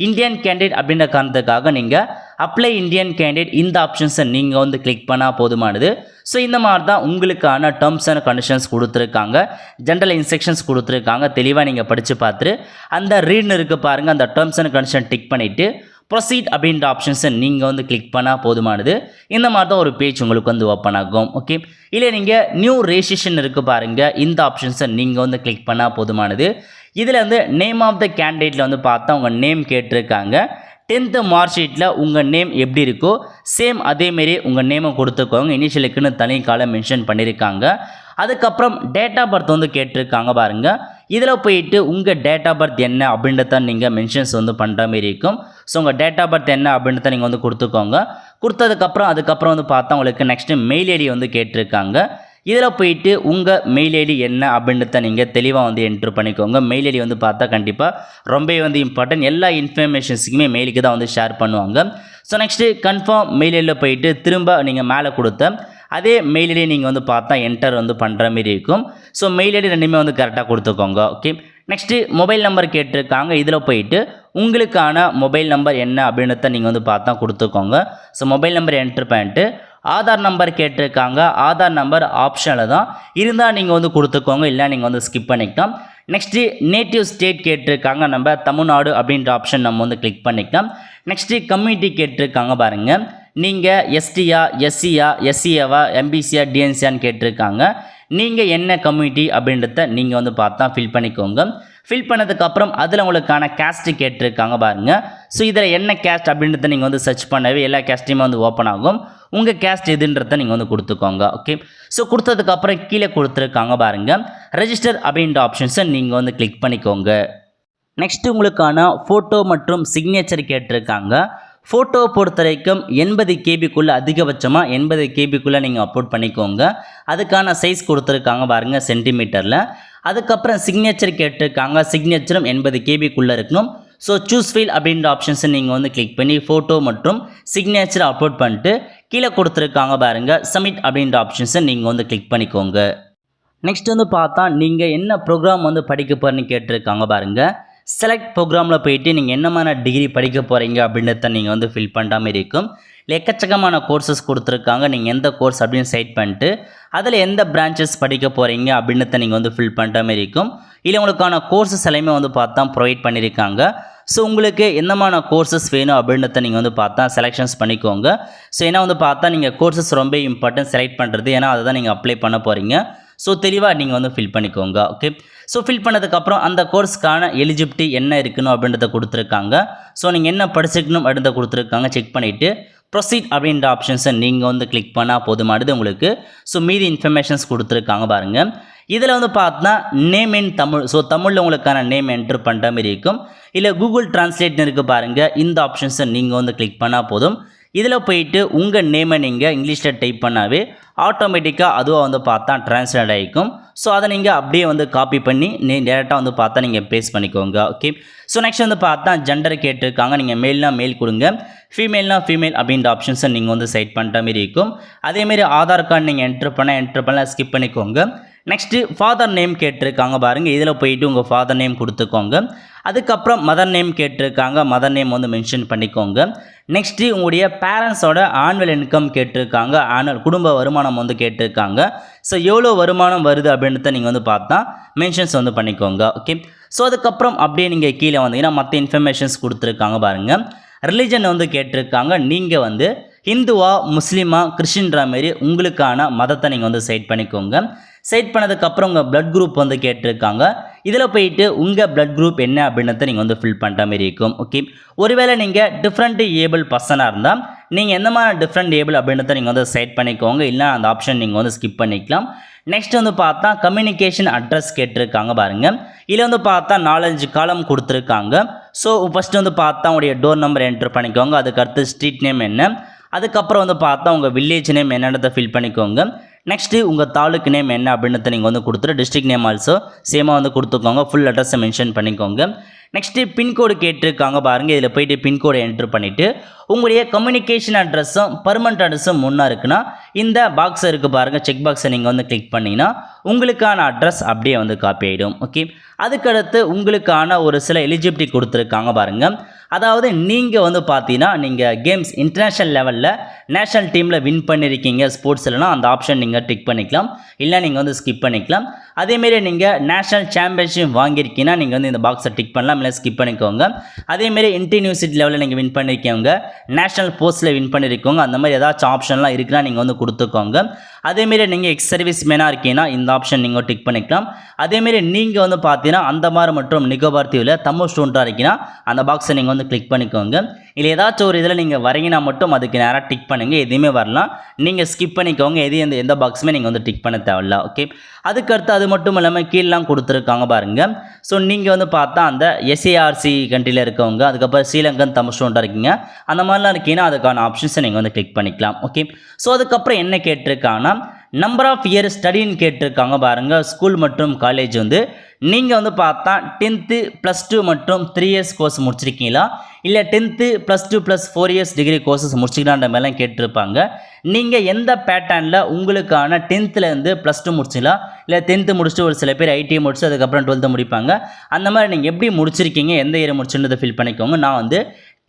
இந்தியன் கேண்டிடேட் அப்படின்ற காரணத்துக்காக நீங்கள் அப்ளை இந்தியன் கேண்டிடேட் இந்த ஆப்ஷன்ஸை நீங்கள் வந்து கிளிக் பண்ணால் போதுமானது. ஸோ இந்த மாதிரி தான் உங்களுக்கான டேர்ம்ஸ் அண்ட் கண்டிஷன்ஸ் கொடுத்துருக்காங்க, ஜென்ரல் இன்ஸ்ட்ரக்ஷன்ஸ் கொடுத்துருக்காங்க. தெளிவாக நீங்கள் படித்து பார்த்துட்டு அந்த ரீட்னு இருக்குது பாருங்கள், அந்த டேர்ம்ஸ் அண்ட் கண்டிஷன் டிக் பண்ணிவிட்டு ப்ரொசீட் அப்படின்ற ஆப்ஷன்ஸை நீங்கள் வந்து கிளிக் பண்ணால் போதுமானது. இந்த மாதிரி தான் ஒரு பேஜ் உங்களுக்கு வந்து ஓப்பன் ஆகும். ஓகே, இல்லை நீங்கள் நியூ ரெஜிஸ்ட்ரேஷன் இருக்குது பாருங்கள், இந்த ஆப்ஷன்ஸை நீங்கள் வந்து கிளிக் பண்ணால் போதுமானது. இதில் வந்து நேம் ஆஃப் த கேண்டிடேட்டில் வந்து பார்த்தா உங்கள் நேம் கேட்டிருக்காங்க. 10th மார்க் ஷீட்டில் உங்கள் நேம் எப்படி இருக்கோ சேம் அதேமாரி உங்கள் நேமை கொடுத்துக்கோங்க. இனிஷியலுக்குன்னு தனி காலம் மென்ஷன் பண்ணியிருக்காங்க. அதுக்கப்புறம் டேட் ஆஃப் பர்த் வந்து கேட்டிருக்காங்க பாருங்கள். இதில் போயிட்டு உங்கள் டேட் ஆஃப் பர்த் என்ன அப்படின்றத நீங்கள் மென்ஷன்ஸ் வந்து பண்ணுற மாரி இருக்கும். ஸோ உங்கள் டேட் ஆஃப் பர்த் என்ன அப்படின்றத நீங்கள் வந்து கொடுத்துக்கோங்க. அதுக்கப்புறம் வந்து பார்த்தா உங்களுக்கு நெக்ஸ்ட்டு மெயில் ஐடி வந்து கேட்டிருக்காங்க. இதில் போயிட்டு உங்கள் மெயில் ஐடி என்ன அப்படின்றத நீங்கள் தெளிவாக வந்து என்ட்ரு பண்ணிக்கோங்க. மெயில் ஐடி வந்து பார்த்தா கண்டிப்பாக ரொம்ப வந்து இம்பார்ட்டன்ட், எல்லா இன்ஃபர்மேஷன்ஸுக்குமே மெயிலுக்கு தான் வந்து ஷேர் பண்ணுவாங்க. ஸோ நெக்ஸ்ட்டு கன்ஃபார்ம் மெயில் ஐடியில் போயிட்டு திரும்ப நீங்கள் மேலே கொடுத்த அதே மெயில் ஐடி நீங்கள் வந்து பார்த்தா என்டர் வந்து பண்ணுற மாரி இருக்கும். ஸோ மெயில் ஐடி ரெண்டுமே வந்து கரெக்டாக கொடுத்துக்கோங்க. ஓகே, நெக்ஸ்ட்டு மொபைல் நம்பர் கேட்டிருக்காங்க. இதில் போயிட்டு உங்களுக்கான மொபைல் நம்பர் என்ன அப்படின்றத நீங்கள் வந்து பார்த்தா கொடுத்துக்கோங்க. ஸோ மொபைல் நம்பர் என்ட்ரு பண்ணிட்டு ஆதார் நம்பர் கேட்டிருக்காங்க. ஆதார் நம்பர் ஆப்ஷனில் தான் இருந்தால் நீங்கள் வந்து கொடுத்துக்கோங்க, இல்லை நீங்கள் வந்து ஸ்கிப் பண்ணிக்கலாம். நெக்ஸ்ட்டு நேட்டிவ் ஸ்டேட் கேட்டிருக்காங்க. நம்ம தமிழ்நாடு அப்படின்ற ஆப்ஷன் நம்ம வந்து கிளிக் பண்ணிக்கலாம். நெக்ஸ்ட்டு கம்யூனிட்டி கேட்டிருக்காங்க பாருங்கள். நீங்கள் எஸ்டியா, எஸ்சியா, எஸ்சிஏவா, எம்பிசியா, டிஎன்சியான்னு கேட்டிருக்காங்க. நீங்கள் என்ன கம்யூனிட்டி அப்படின்றத நீங்கள் வந்து பார்த்தா ஃபில் பண்ணிக்கோங்க. ஃபில் பண்ணதுக்கப்புறம் அதில் உங்களுக்கான கேஸ்ட்டு கேட்டிருக்காங்க பாருங்கள். ஸோ இதில் என்ன கேஸ்ட் அப்படின்றத நீங்கள் வந்து சர்ச் பண்ணவே எல்லா கேஸ்ட்டையுமே வந்து ஓப்பன் ஆகும். உங்கள் கேஸ்ட் எதுன்றதை நீங்கள் வந்து கொடுத்துக்கோங்க. ஓகே, ஸோ கொடுத்ததுக்கப்புறம் கீழே கொடுத்துருக்காங்க பாருங்கள், ரெஜிஸ்டர் அப்படின்ற ஆப்ஷன்ஸை நீங்கள் வந்து கிளிக் பண்ணிக்கோங்க. நெக்ஸ்ட்டு உங்களுக்கான ஃபோட்டோ மற்றும் சிக்னேச்சர் கேட்டிருக்காங்க. ஃபோட்டோவை பொறுத்த வரைக்கும் 80 கேபிக்குள்ளே, அதிகபட்சமாக 80 கேபிக்குள்ளே நீங்கள் அப்லோட் பண்ணிக்கோங்க. அதுக்கான சைஸ் கொடுத்துருக்காங்க பாருங்கள் சென்டிமீட்டரில். அதுக்கப்புறம் சிக்னேச்சர் கேட்டிருக்காங்க. சிக்னேச்சரும் 80 கேபிக்குள்ளே இருக்கணும். ஸோ சூஸ் ஃபைல் அப்படின்ற ஆப்ஷன்ஸை நீங்கள் வந்து கிளிக் பண்ணி ஃபோட்டோ மற்றும் சிக்னேச்சரை அப்லோட் பண்ணிட்டு கீழே கொடுத்துருக்காங்க பாருங்கள் சப்மிட் அப்படின்ற ஆப்ஷன்ஸை நீங்கள் வந்து கிளிக் பண்ணிக்கோங்க. நெக்ஸ்ட் வந்து பார்த்தா நீங்கள் என்ன ப்ரோக்ராம் வந்து படிக்க போகிறேன்னு கேட்டிருக்காங்க பாருங்கள். செலக்ட் ப்ரோக்ராமில் போயிட்டு நீங்கள் என்னமான டிகிரி படிக்க போகிறீங்க அப்படின்றத நீங்கள் வந்து ஃபில் பண்ணுற மாதிரி இருக்கும். இல்லை எக்கச்சக்கமான கோர்சஸ் கொடுத்துருக்காங்க. நீங்கள் எந்த கோர்ஸ் அப்படின்னு செலக்ட் பண்ணிட்டு அதில் எந்த பிரான்ச்சஸ் படிக்க போகிறீங்க அப்படின்றத நீங்கள் வந்து ஃபில் பண்ணுற மாதிரி இருக்கும். இல்லை உங்களுக்கான கோர்சஸ் எல்லாமே வந்து பார்த்தா ப்ரொவைட் பண்ணியிருக்காங்க. ஸோ உங்களுக்கு என்னமான கோர்சஸ் வேணும் அப்படின்றத நீங்கள் வந்து பார்த்தா செலெக்ஷன்ஸ் பண்ணிக்கோங்க. ஸோ ஏன்னா வந்து பார்த்தா நீங்கள் கோர்சஸ் ரொம்ப இம்பார்ட்டன்ட் செலக்ட் பண்ணுறது, ஏன்னா அதை தான் நீங்கள் அப்ளை பண்ண போகிறீங்க. ஸோ தெளிவாக நீங்கள் வந்து ஃபில் பண்ணிக்கோங்க. ஓகே, ஸோ ஃபில் பண்ணதுக்கப்புறம் அந்த கோர்ஸ்க்கான எலிஜிபிலிட்டி என்ன இருக்கணும் அப்படின்றத கொடுத்துருக்காங்க. ஸோ நீங்கள் என்ன படிச்சிருக்கணும் அப்படின்றத கொடுத்துருக்காங்க. செக் பண்ணிவிட்டு ப்ரொசீட் அப்படின்ற ஆப்ஷன்ஸை நீங்கள் வந்து கிளிக் பண்ணால் போதுமானது உங்களுக்கு. ஸோ மீதி இன்ஃபர்மேஷன்ஸ் கொடுத்துருக்காங்க பாருங்கள். இதில் வந்து பார்த்தா நேம் இன் தமிழ், ஸோ தமிழில் உங்களுக்கான நேம் என்ட்ரு பண்ணுற மாதிரி இருக்கும். இல்லை கூகுள் டிரான்ஸ்லேட்னு இருக்குது பாருங்கள், இந்த ஆப்ஷன்ஸை நீங்கள் வந்து கிளிக் பண்ணால் போதும். இதில் போயிட்டு உங்கள் நேமை நீங்கள் இங்கிலீஷில் டைப் பண்ணாவே ஆட்டோமேட்டிக்காக அதுவாக வந்து பார்த்தா ட்ரான்ஸ்லேட் ஆகிக்கும். ஸோ அதை நீங்கள் அப்படியே வந்து காப்பி பண்ணி டேரெக்டாக வந்து பார்த்தா நீங்கள் பேஸ்ட் பண்ணிக்கோங்க. ஓகே, ஸோ நெக்ஸ்ட் வந்து பார்த்தா ஜெண்டர் கேட்டிருக்காங்க. நீங்கள் மேல்னா மேல் கொடுங்க, ஃபீமேல்னா ஃபீமேல் அப்படின்ற ஆப்ஷன்ஸை நீங்கள் வந்து செலக்ட் பண்ணுற மாதிரி இருக்கும். அதேமாரி ஆதார் கார்டு நீங்கள் என்ட்ரு பண்ண ஸ்கிப் பண்ணிக்கோங்க. நெக்ஸ்ட்டு ஃபாதர் நேம் கேட்டிருக்காங்க பாருங்கள். இதில் போயிட்டு உங்கள் ஃபாதர் நேம் கொடுத்துக்கோங்க. அதுக்கப்புறம் மதர் நேம் கேட்டிருக்காங்க. மதர் நேம் வந்து மென்ஷன் பண்ணிக்கோங்க. நெக்ஸ்ட்டு உங்களுடைய பேரண்ட்ஸோட ஆனுவல் இன்கம் கேட்டிருக்காங்க. ஆனுவல் குடும்ப வருமானம் வந்து கேட்டிருக்காங்க. ஸோ எவ்வளோ வருமானம் வருது அப்படின்றத நீங்கள் வந்து பார்த்தா மென்ஷன்ஸ் வந்து பண்ணிக்கோங்க. ஓகே, ஸோ அதுக்கப்புறம் அப்படியே நீங்கள் கீழே வந்தீங்கன்னா மற்ற இன்ஃபர்மேஷன்ஸ் கொடுத்துருக்காங்க பாருங்கள். ரிலிஜன் வந்து கேட்டிருக்காங்க. நீங்கள் வந்து ஹிந்துவா, முஸ்லீமா, கிறிஸ்டின்ற மாரி உங்களுக்கான மதத்தை நீங்கள் வந்து செலக்ட் பண்ணிக்கோங்க. செலக்ட் பண்ணதுக்கப்புறம் உங்கள் பிளட் குரூப் வந்து கேட்டிருக்காங்க. இதில் போயிட்டு உங்கள் பிளட் குரூப் என்ன அப்படின்றத நீங்கள் வந்து ஃபில் பண்ணுற மாதிரி இருக்கும். ஓகே, ஒருவேளை நீங்கள் டிஃப்ரெண்ட் ஏபிள் பர்சனாக இருந்தால் நீங்கள் எந்த மாதிரி டிஃப்ரெண்ட் ஏபிள் அப்படின்றத நீங்கள் வந்து செலக்ட் பண்ணிக்கோங்க. இல்லை அந்த ஆப்ஷன் நீங்கள் வந்து ஸ்கிப் பண்ணிக்கலாம். நெக்ஸ்ட் வந்து பார்த்தா கம்யூனிகேஷன் அட்ரஸ் கேட்டிருக்காங்க பாருங்கள். இதில் வந்து பார்த்தா 4-5 காலம் கொடுத்துருக்காங்க. ஸோ ஃபஸ்ட்டு வந்து பார்த்தா உங்களுடைய டோர் நம்பர் என்ட்ரு பண்ணிக்கோங்க. அதுக்கடுத்து ஸ்ட்ரீட் நேம் என்ன, அதுக்கப்புறம் வந்து பார்த்தா உங்கள் வில்லேஜ் நேம் என்னன்றதை ஃபில் பண்ணிக்கோங்க. நெக்ஸ்ட்டு உங்கள் தாலுக்கு நேம் என்ன அப்படின்றத நீங்கள் வந்து கொடுத்துட்டு டிஸ்ட்ரிக்ட் நேம் ஆல்சோ சேமாக வந்து கொடுத்துக்கோங்க. ஃபுல் அட்ரஸை மென்ஷன் பண்ணிக்கோங்க. நெக்ஸ்ட்டு பின்கோடு கேட்டிருக்காங்க பாருங்கள். இதில் போய்ட்டு பின்கோடை என்ட்ரு பண்ணிவிட்டு உங்களுடைய கம்யூனிகேஷன் அட்ரஸும் பர்மனண்ட் அட்ரஸும் முன்னே இருக்குன்னா இந்த பாக்ஸ் இருக்குது பாருங்கள், செக் பாக்ஸை நீங்கள் வந்து கிளிக் பண்ணிங்கன்னா உங்களுக்கான அட்ரஸ் அப்படியே வந்து காப்பி ஆகிடும். ஓகே, அதுக்கடுத்து உங்களுக்கான ஒரு சில எலிஜிபிலிட்டி கொடுத்துருக்காங்க பாருங்கள். அதாவது நீங்கள் வந்து பார்த்தீங்கன்னா நீங்கள் கேம்ஸ் இன்டர்நேஷ்னல் லெவலில் நேஷ்னல் டீமில் வின் பண்ணியிருக்கீங்க ஸ்போர்ட்ஸ்லனா அந்த ஆப்ஷன் நீங்கள் டிக் பண்ணிக்கலாம். இல்லை நீங்கள் வந்து ஸ்கிப் பண்ணிக்கலாம். அதேமாரி நீங்கள் நேஷ்னல் சாம்பியன்ஷிப் வாங்கியிருக்கீங்கன்னா நீங்கள் வந்து இந்த பாக்ஸை டிக் பண்ணலாம், இல்லை ஸ்கிப் பண்ணிக்கோங்க. அதேமாரி இன்டர் யூனிவர்சிட்டி லெவலில் நீங்கள் வின் பண்ணியிருக்கவங்க, நேஷ்னல் போஸ்ட்டில் வின் பண்ணியிருக்கோங்க, அந்த மாதிரி ஏதாச்சும் ஆப்ஷன்லாம் இருக்குன்னா நீங்கள் வந்து கொடுத்துக்கோங்க. அதேமாரி நீங்கள் எக்ஸ் சர்வீஸ் மேனாக இருக்கீங்கன்னா இந்த ஆப்ஷன் நீங்கள் டிக் பண்ணிக்கலாம். அதேமாரி நீங்கள் வந்து பார்த்தீங்கன்னா அந்தமார் மற்றும் நிக்கோபார் தீவில் தமிழ் ஸ்டூடெண்ட்டாக இருக்கீங்கன்னா அந்த பாக்ஸை நீங்கள் வந்து கிளிக் பண்ணிக்கோங்க. இல்லை ஏதாச்சும் ஒரு இதில் நீங்கள் வரீங்கன்னா மட்டும் அதுக்கு நேராக டிக் பண்ணுங்கள். எதுவுமே வரலாம் நீங்கள் ஸ்கிப் பண்ணிக்கோங்க. எந்த பாக்ஸுமே நீங்கள் வந்து டிக் பண்ண தேவையில்ல. ஓகே, அதுக்கடுத்து அது மட்டும் இல்லாமல் கீழெலாம் கொடுத்துருக்காங்க பாருங்கள். ஸோ நீங்கள் வந்து பார்த்தா அந்த எஸ்ஏஆர்சி கண்ட்ரியில் இருக்கவங்க, அதுக்கப்புறம் ஸ்ரீலங்கன் தமிழ் ஸ்டூடெண்ட்டாக இருக்கீங்க, அந்த மாதிரிலாம் இருக்கீங்கன்னா அதுக்கான ஆப்ஷன்ஸை நீங்கள் வந்து கிளிக் பண்ணிக்கலாம். ஓகே, ஸோ அதுக்கப்புறம் என்ன கேட்டிருக்காங்கன்னா நம்பர் ஆஃப் இயர் ஸ்டடின்னு கேட்டிருக்காங்க பாருங்கள். ஸ்கூல் மற்றும் காலேஜ் வந்து நீங்கள் வந்து பார்த்தா 10th +2 மற்றும் 3 இயர்ஸ் கோர்ஸ் முடிச்சிருக்கீங்களா, இல்லை 10th +2 + 4 இயர்ஸ் டிகிரி கோர்சஸ் முடிச்சிக்கலான்ற மாதிரிலாம் கேட்டிருப்பாங்க. நீங்கள் எந்த பேட்டர்னில் உங்களுக்கான 10th +2 முடிச்சிங்களா, இல்லை 10th முடிச்சுட்டு ஒரு சில பேர் ஐடிஐ முடிச்சு அதுக்கப்புறம் 12th முடிப்பாங்க. அந்த மாதிரி நீங்கள் எப்படி முடிச்சிருக்கீங்க, எந்த இயர் முடிச்சுன்றதை ஃபில் பண்ணிக்கோங்க. நான் வந்து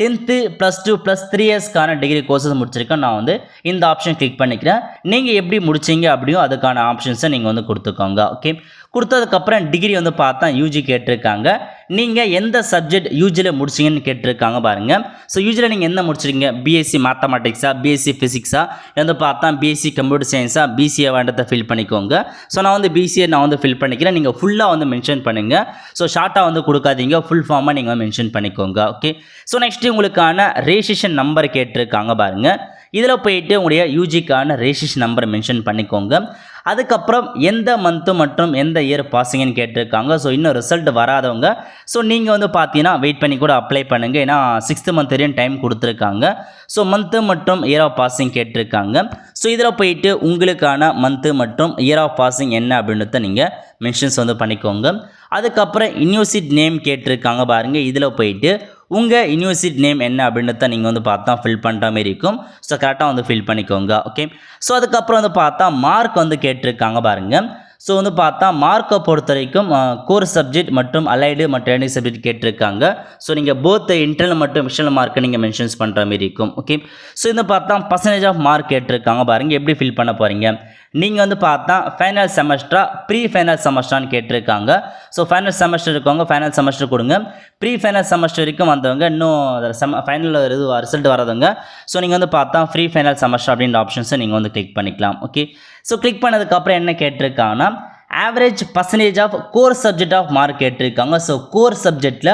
10th +2 + 3 இயர்ஸ்க்கான டிகிரி கோர்சஸ் முடிச்சிருக்கேன். நான் வந்து இந்த ஆப்ஷன் கிளிக் பண்ணிக்கிறேன். நீங்கள் எப்படி முடிச்சிங்க அப்படியும் அதுக்கான ஆப்ஷன்ஸை நீங்கள் வந்து கொடுத்துக்கோங்க. ஓகே, கொடுத்ததுக்கப்புறம் டிகிரி வந்து பார்த்தா யூஜி கேட்டிருக்காங்க. நீங்கள் எந்த சப்ஜெக்ட் யூஜியில் முடிச்சிங்கன்னு கேட்டிருக்காங்க பாருங்கள். ஸோ யூஜியில் நீங்கள் என்ன முடிச்சிருக்கீங்க, பிஎஸ்சி மேத்தமெட்டிக்ஸா, பிஎஸ்சி ஃபிசிக்ஸா, வந்து பார்த்தா பிஎஸ்சி கம்ப்யூட்டர் சயின்ஸா, பிசிஏ வேண்டத்தை ஃபில் பண்ணிக்கோங்க. ஸோ நான் வந்து பிசிஏ நான் வந்து ஃபில் பண்ணிக்கிறேன். நீங்கள் ஃபுல்லாக வந்து மென்ஷன் பண்ணுங்கள். ஸோ ஷார்ட்டாக வந்து கொடுக்காதீங்க, ஃபுல் ஃபார்மாக நீங்கள் வந்து மென்ஷன் பண்ணிக்கோங்க. ஓகே, ஸோ நெக்ஸ்ட்டு உங்களுக்கான ரெஜிஸ்ட்ரேஷன் நம்பர் கேட்டிருக்காங்க பாருங்கள். இதில் போயிட்டு உங்களுடைய யூஜிக்கான ரெஜிஸ்ட்ரேஷன் நம்பர் மென்ஷன் பண்ணிக்கோங்க. அதுக்கப்புறம் எந்த மந்த்து மற்றும் எந்த இயர் பாசிங்கன்னு கேட்டிருக்காங்க. ஸோ இன்னும் ரிசல்ட் வராதவங்க ஸோ நீங்கள் வந்து பார்த்தீங்கன்னா வெயிட் பண்ணி கூட அப்ளை பண்ணுங்கள். ஏன்னா 6th மந்த் வரையும் டைம் கொடுத்துருக்காங்க. ஸோ மந்த்து மற்றும் இயர் ஆஃப் பாசிங் கேட்டிருக்காங்க. ஸோ இதில் போயிட்டு உங்களுக்கான மந்த்து மற்றும் இயர் ஆஃப் பாசிங் என்ன அப்படின்றத நீங்கள் மென்ஷன்ஸ் வந்து பண்ணிக்கோங்க. அதுக்கப்புறம் யூனிவர்சிட்டி நேம் கேட்டிருக்காங்க பாருங்கள். இதில் போயிட்டு உங்கள் யூனிவர்சிட்டி நேம் என்ன அப்படின்றத நீங்கள் வந்து பார்த்தா ஃபில் பண்ணுற மாதிரி இருக்கும். ஸோ கரெக்டாக வந்து ஃபில் பண்ணிக்கோங்க. ஓகே, ஸோ அதுக்கப்புறம் வந்து பார்த்தா மார்க் வந்து கேட்டிருக்காங்க பாருங்கள். ஸோ வந்து பார்த்தா மார்க்கை பொறுத்த வரைக்கும் கோர் சப்ஜெக்ட் மற்றும் அலைடு மற்றும் லேர்னிங் சப்ஜெக்ட் கேட்டிருக்காங்க. ஸோ நீங்கள் போத் இன்டர்னல் மற்றும் எக்ஸ்டர்னல் மார்க்கை நீங்கள் மென்ஷன்ஸ் பண்ணுற மாதிரி இருக்கும். ஓகே, ஸோ இந்த பார்த்தா பர்சன்டேஜ் ஆஃப் மார்க் கேட்டிருக்காங்க பாருங்கள். எப்படி ஃபில் பண்ண போகிறீங்க, நீங்கள் வந்து பார்த்தா ஃபைனல் செமஸ்டரா ப்ரீ ஃபைனல் செமஸ்டரான்னு கேட்டிருக்காங்க. ஸோ ஃபைனல் செமஸ்டர் இருக்கவங்க ஃபைனல் செமஸ்டர் கொடுங்க. ப்ரீ ஃபைனல் செமஸ்டர் வரைக்கும் வந்தவங்க இன்னும் ஃபைனல் ரிசல்ட் வராதவங்க ஸோ நீங்கள் வந்து பார்த்தா ஃப்ரீ ஃபைனல் செமஸ்டர் அப்படின்ற ஆப்ஷன்ஸை நீங்கள் வந்து கிளிக் பண்ணிக்கலாம். ஓகே, ஸோ கிளிக் பண்ணதுக்கப்புறம் என்ன கேட்டிருக்காங்கன்னா average percentage of core subject of mark கேட்டிருக்காங்க. ஸோ கோர் சப்ஜெக்டில்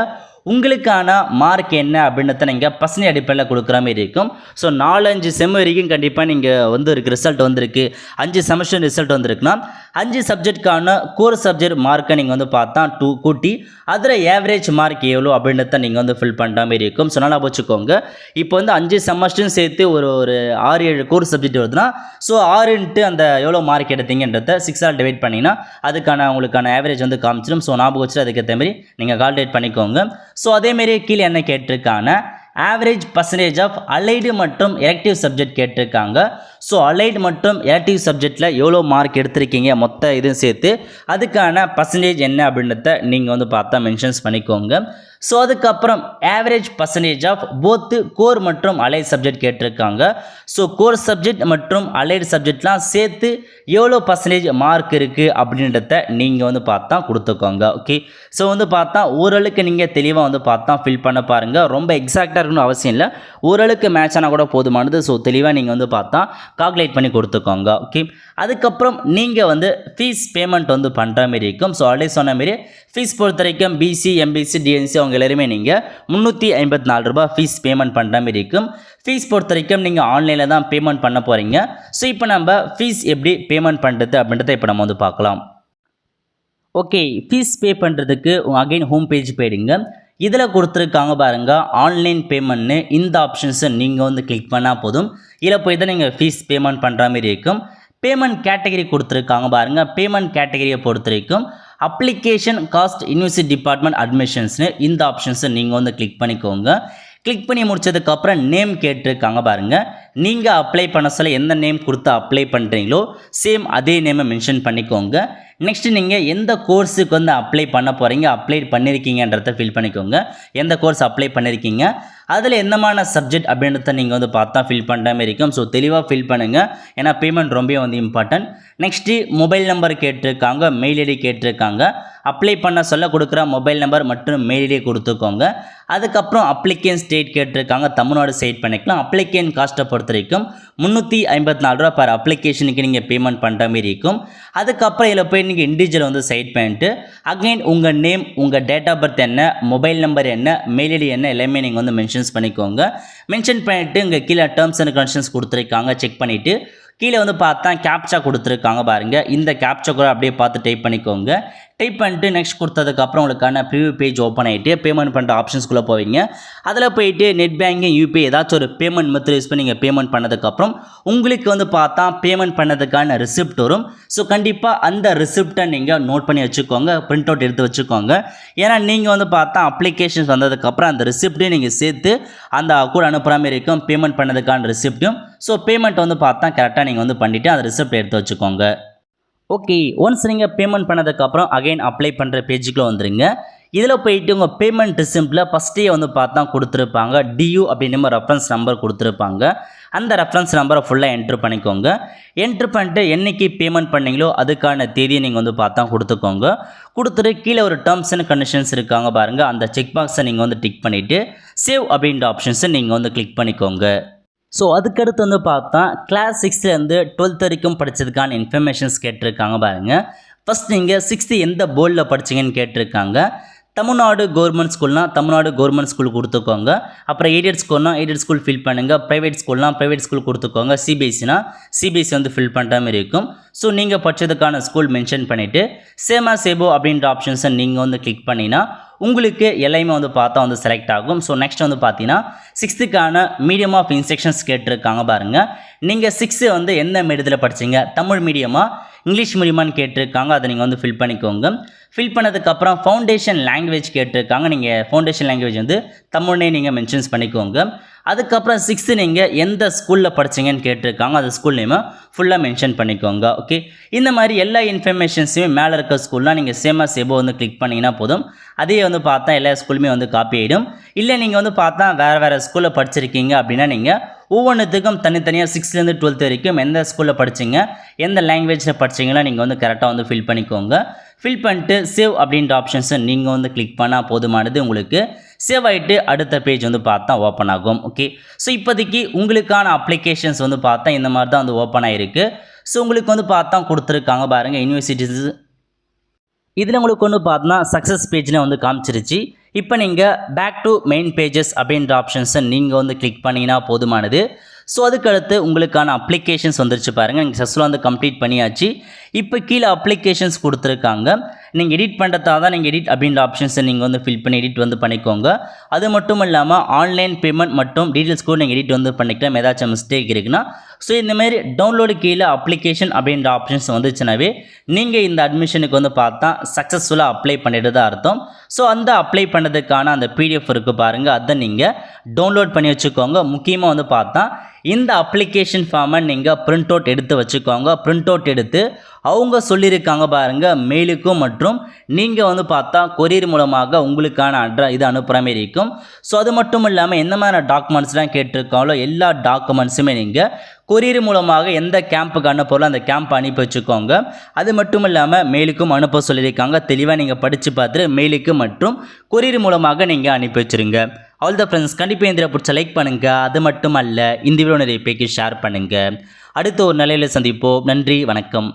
உங்களுக்கான மார்க் என்ன அப்படின்றத நீங்கள் பர்சன்டேஜ் அடிப்படையில் கொடுக்குற மாதிரி இருக்கும். ஸோ 4-5 செம் வரைக்கும் கண்டிப்பாக நீங்கள் வந்து ரிசல்ட் வந்திருக்கு, 5 செமஸ்டர் ரிசல்ட் வந்திருக்குன்னா 5 சப்ஜெக்ட்கான கோர் சப்ஜெக்ட் மார்க்கை நீங்கள் வந்து பார்த்தா 2 கூட்டி அதில் ஏவரேஜ் மார்க் எவ்வளோ அப்படின்றத நீங்கள் வந்து ஃபில் பண்ணுற மாதிரி இருக்கும். ஸோ நல்லா வச்சுக்கோங்க. இப்போ வந்து 5 செமஸ்டரும் சேர்த்து ஒரு 6-7 கோர் சப்ஜெக்ட் வருதுன்னா ஸோ 6 அந்த எவ்வளோ மார்க் எடுத்தீங்கன்றத 6ஆல் டிவைட் பண்ணிங்கன்னா அதுக்கான உங்களுக்கான ஆவரேஜ் வந்து காமிச்சிடும். ஸோ ஞாபகம் வச்சுட்டு அதுக்கேற்ற மாதிரி நீங்கள் கால்குலேட் பண்ணிக்கோங்க. ஸோ அதேமாரி கீழே என்ன கேட்டிருக்காங்க ஆவரேஜ் பர்சன்டேஜ் ஆஃப் அலைடு மற்றும் எலக்டிவ் சப்ஜெக்ட் கேட்டிருக்காங்க. ஸோ அலைடு மற்றும் எலக்டிவ் சப்ஜெக்டில் எவ்வளோ மார்க் எடுத்திருக்கீங்க மொத்த இதுவும் சேர்த்து அதுக்கான பர்சன்டேஜ் என்ன அப்படின்றத நீங்கள் வந்து பார்த்தா மென்ஷன்ஸ் பண்ணிக்கோங்க. ஸோ அதுக்கப்புறம் ஆவரேஜ் பர்சன்டேஜ் ஆஃப் போத்து கோர் மற்றும் அலைடு சப்ஜெக்ட் கேட்டிருக்காங்க. ஸோ கோர் சப்ஜெக்ட் மற்றும் அலைடு சப்ஜெக்ட்லாம் சேர்த்து எவ்வளோ பர்சன்டேஜ் மார்க் இருக்குது அப்படின்றத நீங்கள் வந்து பார்த்தா கொடுத்துக்கோங்க. ஓகே, ஸோ வந்து பார்த்தா ஓரளவுக்கு நீங்கள் தெளிவாக வந்து பார்த்தா ஃபில் பண்ண பாருங்கள். ரொம்ப எக்ஸாக்டாக இருக்கணும்னு அவசியம் இல்லை, ஓரளவுக்கு மேட்ச் ஆனால் கூட போதுமானது. ஸோ தெளிவாக நீங்கள் வந்து பார்த்தா கால்குலேட் பண்ணி கொடுத்துக்கோங்க. ஓகே, அதுக்கப்புறம் நீங்கள் வந்து ஃபீஸ் பேமெண்ட் வந்து பண்ணுற மாதிரி இருக்கும். ஸோ ஆல்ரெடி சொன்ன மாரி ஃபீஸ் பொறுத்த வரைக்கும் பிசி எம்பிசி டிஎன்சி அவங்க எல்லாருமே நீங்கள் 354 ரூபாய் ஃபீஸ் பேமெண்ட் பண்ணுற மாதிரி இருக்கும். ஃபீஸ் பொறுத்த வரைக்கும் நீங்கள் ஆன்லைனில் தான் பேமெண்ட் பண்ண போகிறீங்க. ஸோ இப்போ நம்ம ஃபீஸ் எப்படி பேமெண்ட் பண்ணுறது அப்படின்றத இப்போ நம்ம வந்து பார்க்கலாம். ஓகே, ஃபீஸ் பே பண்ணுறதுக்கு அகைன் ஹோம் பேஜ் போயிடுங்க. இதில் கொடுத்துருக்காங்க பாருங்கள் ஆன்லைன் பேமெண்ட்னு, இந்த ஆப்ஷன்ஸை நீங்கள் வந்து கிளிக் பண்ணால் போதும். இதில் போய் தான் நீங்கள் ஃபீஸ் பேமெண்ட் பண்ணுற மாதிரி இருக்கும். பேமெண்ட் கேட்டகரி கொடுத்துருக்காங்க பாருங்கள். பேமெண்ட் கேட்டகரியை பொறுத்த வரைக்கும் அப்ளிகேஷன் காஸ்ட் யூனிவர்சிட்டி டிபார்ட்மெண்ட் அட்மிஷன்ஸ்னு இந்த ஆப்ஷன்ஸை நீங்கள் வந்து கிளிக் பண்ணிக்கோங்க. கிளிக் பண்ணி முடிச்சதுக்கப்புறம் நேம் கேட்டிருக்காங்க பாருங்கள். நீங்கள் அப்ளை பண்ண சொல்ல எந்த நேம் கொடுத்து அப்ளை பண்ணுறீங்களோ சேம் அதே நேமை மென்ஷன் பண்ணிக்கோங்க. நெக்ஸ்ட் நீங்கள் எந்த கோர்ஸுக்கு வந்து அப்ளை பண்ண போகிறீங்க, அப்ளை பண்ணியிருக்கீங்கன்றத ஃபில் பண்ணிக்கோங்க. எந்த கோர்ஸ் அப்ளை பண்ணியிருக்கீங்க, அதில் என்னமான சப்ஜெக்ட் அப்படின்றத நீங்கள் வந்து பார்த்தா ஃபில் பண்ணுற மாதிரி இருக்கும். ஸோ தெளிவாக ஃபில் பண்ணுங்கள், ஏன்னா பேமெண்ட் ரொம்ப வந்து இம்பார்ட்டன்ட். நெக்ஸ்ட்டு மொபைல் நம்பர் கேட்டிருக்காங்க, மெயில் ஐடி கேட்டிருக்காங்க. அப்ளை பண்ண சொல்ல கொடுக்குற மொபைல் நம்பர் மற்றும் மெயில் ஐடி கொடுத்துக்கோங்க. அதுக்கப்புறம் அப்ளிகேன் ஸ்டேட் கேட்டிருக்காங்க, தமிழ்நாடு செட் பண்ணிக்கலாம். அப்ளிகேன் காஸ்ட்டை பொறுத்த வரைக்கும் 354 ரூபா பர் அப்ளிகேஷனுக்கு நீங்கள் பேமெண்ட் பண்ணுற மாதிரி இருக்கும். அதுக்கப்புறம் இதில் போய் நீங்கள் இண்டிவிஜுவல் வந்து செட் பண்ணிட்டு அகைன் உங்கள் நேம், உங்கள் டேட் ஆஃப் பர்த் என்ன, மொபைல் நம்பர் என்ன, மெயில் ஐடி என்ன எல்லாமே நீங்கள் வந்து மென்ஷன்ஸ் பண்ணிக்கோங்க. மென்ஷன் பண்ணிவிட்டு இங்கே கீழே டேர்ம்ஸ் அண்ட் கண்டிஷன்ஸ் கொடுத்துருக்காங்க, செக் பண்ணிவிட்டு கீழே வந்து பார்த்தா கேப்சா கொடுத்துருக்காங்க பாருங்கள். இந்த கேப்சா கூட அப்படியே பார்த்து டைப் பண்ணிக்கோங்க. டைப் பண்ணிட்டு நெக்ஸ்ட் கொடுத்ததுக்கப்புறம் உங்களுக்கான ப்ரிவ்யூ பேஜ் ஓப்பன் ஆகிட்டு பேமெண்ட் பண்ணுற ஆப்ஷன்ஸ்குள்ளே போவீங்க. அதில் போயிட்டு நெட் பேங்கிங், யூபிஐ ஏதாச்சும் ஒரு பேமெண்ட் மெத்தட் யூஸ் பண்ணி நீங்கள் பேமெண்ட் பண்ணதுக்கப்புறம் உங்களுக்கு வந்து பார்த்தா பேமெண்ட் பண்ணதுக்கான ரிசிப்ட் வரும். ஸோ கண்டிப்பாக அந்த ரிசிப்டை நீங்கள் நோட் பண்ணி வச்சுக்கோங்க, பிரிண்ட் அவுட் எடுத்து வச்சுக்கோங்க. ஏன்னா நீங்கள் வந்து பார்த்தா அப்ளிகேஷன்ஸ் வந்ததுக்கப்புறம் அந்த ரிசிப்டையும் நீங்கள் சேர்த்து அந்த கூட அனுப்புகிற மாதிரி இருக்கும், பேமெண்ட் பண்ணதுக்கான ரிசிப்ட்டும். ஸோ பேமெண்ட் வந்து பார்த்தா கரெக்டாக நீங்கள் வந்து பண்ணிவிட்டு அந்த ரிசிப்ட் எடுத்து வச்சுக்கோங்க. ஓகே, ஒன்ஸ் நீங்கள் பேமெண்ட் பண்ணதுக்கப்புறம் அகைன் அப்ளை பண்ணுற பேஜுக்குள்ளே வந்துடுங்க. இதில் போயிட்டு உங்கள் பேமெண்ட் ரிசிப்டில் ஃபஸ்ட்டே வந்து பார்த்தா கொடுத்துருப்பாங்க டியூ அப்படின்னு ரெஃபரன்ஸ் நம்பர் கொடுத்துருப்பாங்க. அந்த ரெஃபரன்ஸ் நம்பரை ஃபுல்லாக என்ட்ரு பண்ணிக்கோங்க. என்ட்ரு பண்ணிட்டு என்றைக்கு பேமெண்ட் பண்ணீங்களோ அதுக்கான தேதியை நீங்கள் வந்து பார்த்தா கொடுத்துக்கோங்க. கொடுத்துட்டு கீழே ஒரு டேர்ம்ஸ் அண்ட் கண்டிஷன்ஸ் இருக்காங்க பாருங்கள், அந்த செக் பாக்ஸை நீங்கள் வந்து டிக் பண்ணிவிட்டு சேவ் அப்படின்ற ஆப்ஷன்ஸை நீங்கள் வந்து கிளிக் பண்ணிக்கோங்க. ஸோ அதுக்கடுத்து வந்து பார்த்தா கிளாஸ் 6லேருந்து 12th வரைக்கும் படித்ததுக்கான இன்ஃபர்மேஷன்ஸ் கேட்டிருக்காங்க பாருங்கள். ஃபஸ்ட் நீங்கள் 6th எந்த போர்டில் படிச்சிங்கன்னு கேட்டிருக்காங்க. தமிழ்நாடு கவர்மெண்ட் ஸ்கூல்னால் தமிழ்நாடு கவர்மெண்ட் ஸ்கூல் கொடுத்துக்கோங்க. அப்புறம் எய்டட் ஸ்கூல்னால் எய்டட் ஸ்கூல் ஃபில் பண்ணுங்கள். ப்ரைவேட் ஸ்கூல்னால் ப்ரைவேட் ஸ்கூல் கொடுத்துக்கோங்க. சிபிஎஸ்சினா சிபிஎஸ்சி வந்து ஃபில் பண்ணுற மாதிரி இருக்கும். ஸோ நீங்கள் படித்ததுக்கான ஸ்கூல் மென்ஷன் பண்ணிவிட்டு சேமா சேபோ அப்படின்ற ஆப்ஷன்ஸை நீங்கள் வந்து கிளிக் பண்ணிங்கன்னா உங்களுக்கு எல்லாமே வந்து பார்த்தா வந்து செலக்ட் ஆகும். ஸோ நெக்ஸ்ட் வந்து பார்த்தீங்கன்னா 6th மீடியம் ஆஃப் இன்ஸ்ட்ரக்ஷன்ஸ் கேட்டிருக்காங்க பாருங்கள். நீங்கள் 6 வந்து எந்த மீடியத்தில் படிச்சிங்க, தமிழ் மீடியமா இங்கிலீஷ் மீடியமானு கேட்டிருக்காங்க. அதை நீங்கள் வந்து ஃபில் பண்ணிக்கோங்க. ஃபில் பண்ணதுக்கப்புறம் ஃபவுண்டேஷன் லாங்குவேஜ் கேட்டிருக்காங்க. நீங்கள் ஃபவுண்டேஷன் லாங்குவேஜ் வந்து தமிழ்னே நீங்கள் மென்ஷன்ஸ் பண்ணிக்கோங்க. அதுக்கப்புறம் 6th நீங்கள் எந்த ஸ்கூலில் படிச்சிங்கன்னு கேட்டிருக்காங்க. அந்த ஸ்கூல் நேமை ஃபுல்லாக மென்ஷன் பண்ணிக்கோங்க. ஓகே, இந்த மாதிரி எல்லா இன்ஃபர்மேஷன்ஸுமே மேலே இருக்க ஸ்கூல்லாம் நீங்கள் சேமா சேபோ வந்து கிளிக் பண்ணிங்கன்னா போதும். அதே வந்து பார்த்தா எல்லா ஸ்கூலுமே வந்து காப்பி ஆகிடும். இல்லை நீங்கள் வந்து பார்த்தா வேறு ஸ்கூலில் படிச்சிருக்கீங்க அப்படின்னா நீங்கள் ஒவ்வொன்றுத்துக்கும் தனித்தனியாக 6th-லேருந்து 12th வரைக்கும் எந்த ஸ்கூலில் படிச்சிங்க, எந்த லாங்குவேஜில் படிச்சிங்களா நீங்கள் வந்து கரெக்டாக வந்து ஃபில் பண்ணிக்கோங்க. ஃபில் பண்ணிட்டு சேவ் அப்படின்ற ஆப்ஷன்ஸை நீங்கள் வந்து கிளிக் பண்ணால் போதுமானது. உங்களுக்கு சேவ் ஆகிட்டு அடுத்த பேஜ் வந்து பார்த்தா ஓப்பன் ஆகும். ஓகே, ஸோ இப்போதைக்கு உங்களுக்கான அப்ளிகேஷன்ஸ் வந்து பார்த்தா இந்த மாதிரி தான் வந்து ஓப்பன் ஆகிருக்கு. ஸோ உங்களுக்கு வந்து பார்த்தா கொடுத்துருக்காங்க பாருங்கள் யூனிவர்சிட்டிஸ். இதில் உங்களுக்கு வந்து பார்த்தோன்னா சக்ஸஸ் பேஜில் வந்து காமிச்சிருச்சு. இப்போ நீங்கள் பேக் டு மெயின் பேஜஸ் அப்படின்ற ஆப்ஷன்ஸை நீங்கள் வந்து கிளிக் பண்ணிங்கன்னா போதுமானது. ஸோ அதுக்கடுத்து உங்களுக்கான அப்ளிகேஷன்ஸ் வந்துருச்சு பாருங்கள். நீங்கள் சக்ஸஸ்ஃபுல்லாக வந்து கம்ப்ளீட் பண்ணியாச்சு. இப்போ கீழே அப்ளிகேஷன்ஸ் கொடுத்துருக்காங்க. நீங்கள் எடிட் பண்ணுறதா தான் நீங்கள் எடிட் அப்படின்ற ஆப்ஷன்ஸை நீங்கள் வந்து ஃபில் பண்ணி எடிட் வந்து பண்ணிக்கோங்க. அது மட்டும் இல்லாமல் ஆன்லைன் பேமெண்ட் மற்றும் டீட்டெயில்ஸ் கூட நீங்கள் எடிட் வந்து பண்ணிக்கலாம். ஏதாச்சும் மிஸ்டேக் இருக்குன்னா ஸோ இந்தமாரி டவுன்லோடு கீழே அப்ளிகேஷன் அப்படின்ற ஆப்ஷன்ஸ் வந்துச்சுனாவே நீங்கள் இந்த அட்மிஷனுக்கு வந்து பார்த்தா சக்ஸஸ்ஃபுல்லாக அப்ளை பண்ணிட்டு தான் அர்த்தம். ஸோ அந்த அப்ளை பண்ணதுக்கான அந்த பிடிஎஃப் இருக்குது பாருங்கள், அதை நீங்கள் டவுன்லோட் பண்ணி வச்சுக்கோங்க. முக்கியமாக வந்து பார்த்தா இந்த அப்ளிகேஷன் ஃபார்மை நீங்கள் பிரிண்ட் அவுட் எடுத்து வச்சுக்கோங்க. பிரிண்ட் அவுட் எடுத்து அவங்க சொல்லியிருக்காங்க பாருங்கள் மெயிலுக்கும் மற்றும் நீங்கள் வந்து பார்த்தா கொரியர் மூலமாக உங்களுக்கான இது அனுப்புகிற மாதிரி இருக்கும். ஸோ அது மட்டும் இல்லாமல் எந்த மாதிரி டாக்குமெண்ட்ஸ்லாம் கேட்டிருக்காங்களோ எல்லா டாக்குமெண்ட்ஸுமே நீங்கள் கொரியர் மூலமாக எந்த கேம்புக்கு அனுப்புகிறோம் அந்த கேம்ப் அனுப்பி வச்சுக்கோங்க. அது மட்டும் இல்லாமல் மெயிலுக்கும் அனுப்ப சொல்லியிருக்காங்க. தெளிவாக நீங்கள் படித்து பார்த்துட்டு மெயிலுக்கு மற்றும் கொரியர் மூலமாக நீங்கள் அனுப்பி வச்சுருங்க. ஆல் த ஃப்ரெண்ட்ஸ், கண்டிப்பாக இந்த பிடிச்ச லைக் பண்ணுங்கள். அது மட்டும் அல்ல இந்த வீடியோ நிறைய பேருக்கு ஷேர் பண்ணுங்கள். அடுத்த ஒரு நிலையில் சந்திப்போம். நன்றி, வணக்கம்.